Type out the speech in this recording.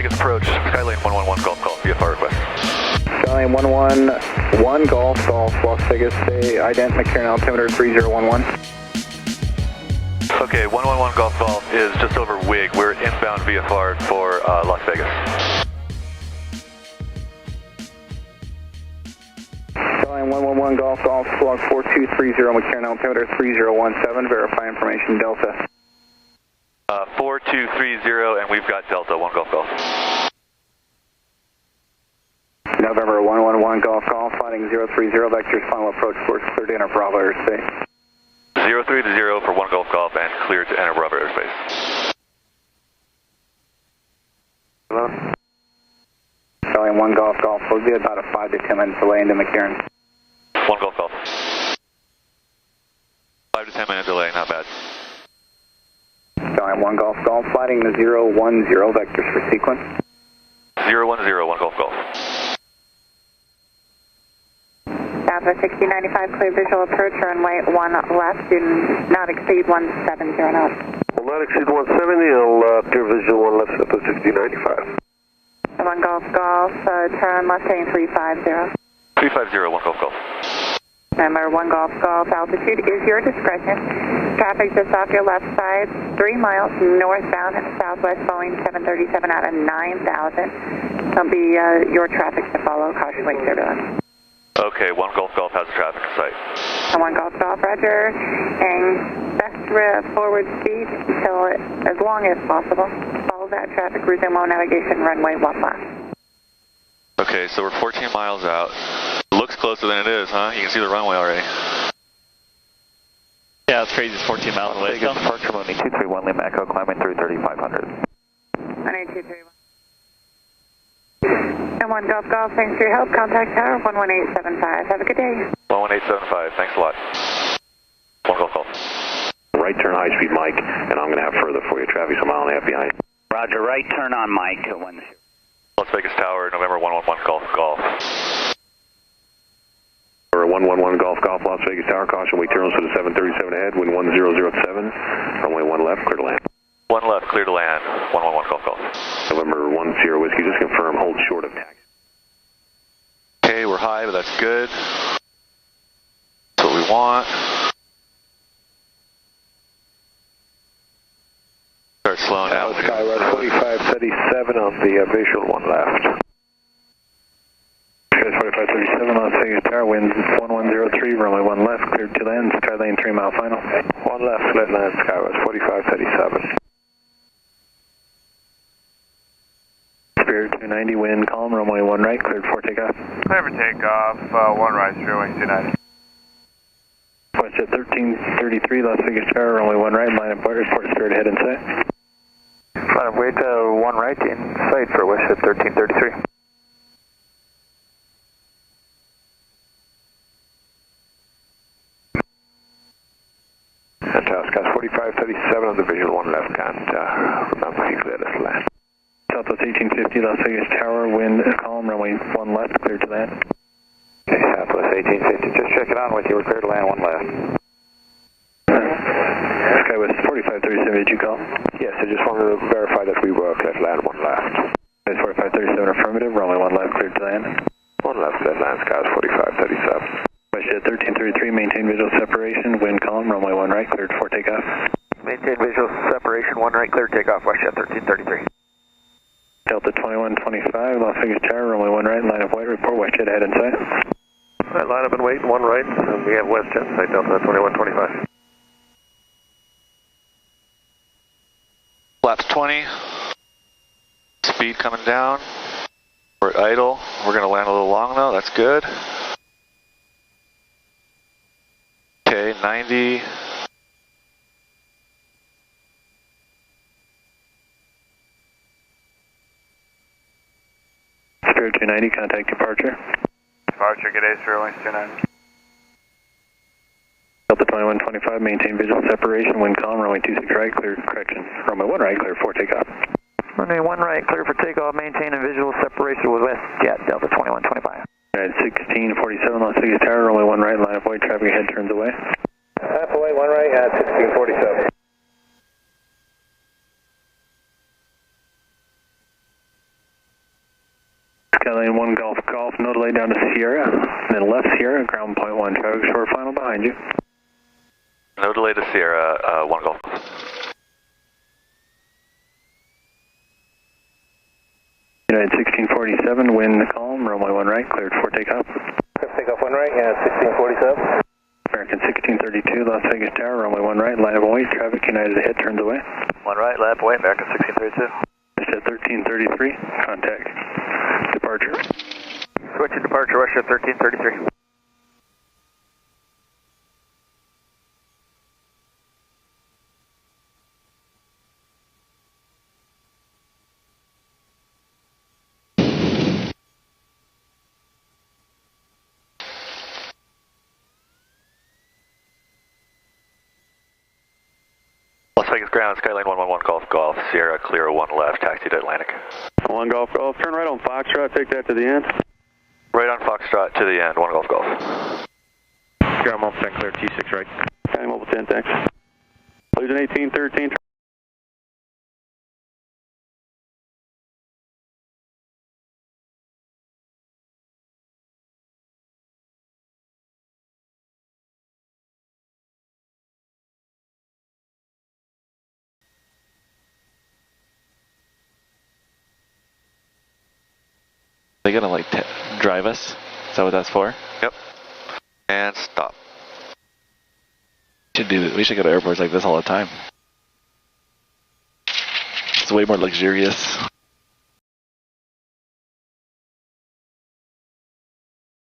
Vegas approach, Skylane 111 Golf Golf, VFR request. Skylane 111 Golf Golf, Las Vegas, say ident McCarran altimeter 3011. Okay, 111 Golf Golf is just over WIG. We're inbound VFR for Las Vegas. Skylane 111 Golf Golf, log 4230 McCarran altimeter 3017, verify information Delta. 4230, and we've got Delta 1 Golf Golf. November 111 Golf Golf, finding 030 vectors, final approach course clear to enter Bravo airspace. 030 for 1 Golf Golf and clear to enter Bravo airspace. Hello? Skylane 1 Golf Golf, will be about a 5 to 10 minute delay into McCarran. 1 Golf Golf. 5 to 10 minute delay, not bad. Skylane 1 Golf Golf, flighting the 010 vectors for sequence. 010, 1 Golf Golf. Southwest 1695, clear visual approach, runway 1 left, do not exceed 170 knots. Will not exceed 170, I'll clear visual 1 left, Southwest 1695. 1 Golf Golf, turn left heading 350. 350, 1 Golf Golf. Number 1 Golf Golf, altitude is your discretion. Traffic just off your left side, 3 miles northbound, southwest, Boeing 737 out of 9,000. That'll be your traffic to follow. Caution, wait, turbulence. Okay, 1 Golf Golf has a traffic in sight. 1 Golf Golf, roger. And best forward speed until as long as possible. Follow that traffic, resume low navigation, runway 1 left. Okay, so we're 14 miles out. Looks closer than it is, huh? You can see the runway already. Yeah, it's crazy. It's 14 miles away. Vegas departure Mooney 231 Lima Echo, climbing through 3500. 18231. And 1 Golf Golf, thanks for your help. Contact tower 11875. Have a good day. 11875, thanks a lot. 1 Golf Golf. Right turn high speed Mike, and I'm going to have further for you. Traffic's a mile and a half behind. Roger, right turn on Mike. Las Vegas Tower, November 111 Golf Golf. 111 Golf Golf, Las Vegas Tower, caution, wait turns for the 737 ahead, wind 1007, runway 1 left, clear to land. 1 left, clear to land, 111 Golf Golf. November 10 Whiskey, just confirm, hold short of taxi. Okay, we're high, but that's good. That's what we want. Start slowing down. Skywest 4537 on the visual 1 left. 4537, Las Vegas Tower, wind 1103, runway 1 left, cleared to land, Skylane 3 mile final. 1 left, clear land, Skywest 4537. Spirit 290, wind calm, runway 1 right, cleared for takeoff. Clear for takeoff, 1 right, Spirit 290. WestJet 1333, Las Vegas Tower, runway 1 right, line of flight, report Spirit ahead in sight. Line of wait, 1 right in sight for WestJet 1333. Skies 4537 on the visual 1 left, can't remember you cleared this land. Southwest 1850, Las Vegas Tower, wind calm, runway 1 left, cleared to land. Okay, Southwest 1850, just check it on with you, we're clear to land 1 left. Skywest 4537, did you call? Yes, I just wanted to verify that we were clear to land 1 left. Skywest 4537, affirmative, runway 1 left, cleared to land. 1 left, clear to land, Skies 4537. WestJet 1333, maintain visual separation, wind calm, runway 1 right, cleared for takeoff. Maintain visual separation, 1 right, clear takeoff, WestJet 1333. Delta 2125, Las Vegas Tower, runway 1 right, line of white, report WestJet ahead in sight. Alright, line up and wait, 1 right, and we have WestJet, site Delta 2125. Flaps 20. Speed coming down. We're at idle. We're going to land a little long though, that's good. Okay, 90. Spirit 290, contact departure. Departure, good day, Spirit 290. Delta 2125, maintain visual separation, wind calm, runway 26 right, clear, correction, runway 1 right, clear for takeoff. Runway 1 right, clear for takeoff, maintain a visual separation with WestJet, Delta 2125. Alright, 1647, Las Vegas Tower, runway 1 right, line of white, traffic ahead turns away. Half away, 1 right at 1647. down to Sierra, then left Sierra, ground point 1, traffic short final behind you. No delay to Sierra, 1 Golf. United 1647, wind calm, runway 1 right, cleared for takeoff. Takeoff 1 right, yeah, 1647. American 1632, Las Vegas Tower, runway 1 right, line of wait, traffic United ahead, turns away. 1 right, lap away, American 1632. Westjet 1333, contact departure. Switching departure, Westjet 1333. Las Vegas ground, Skyline 111 Golf, Sierra clear 1 left, taxi to Atlantic. 1 Golf, turn right on Foxtrot, take that to the end. Right on Foxtrot to the end, 1 Golf. Ground mobile 10, clear T6 right. County mobile 10, thanks. Losing 1813. They gonna like drive us? Is that what that's for? Yep. And stop. We should go to airports like this all the time. It's way more luxurious.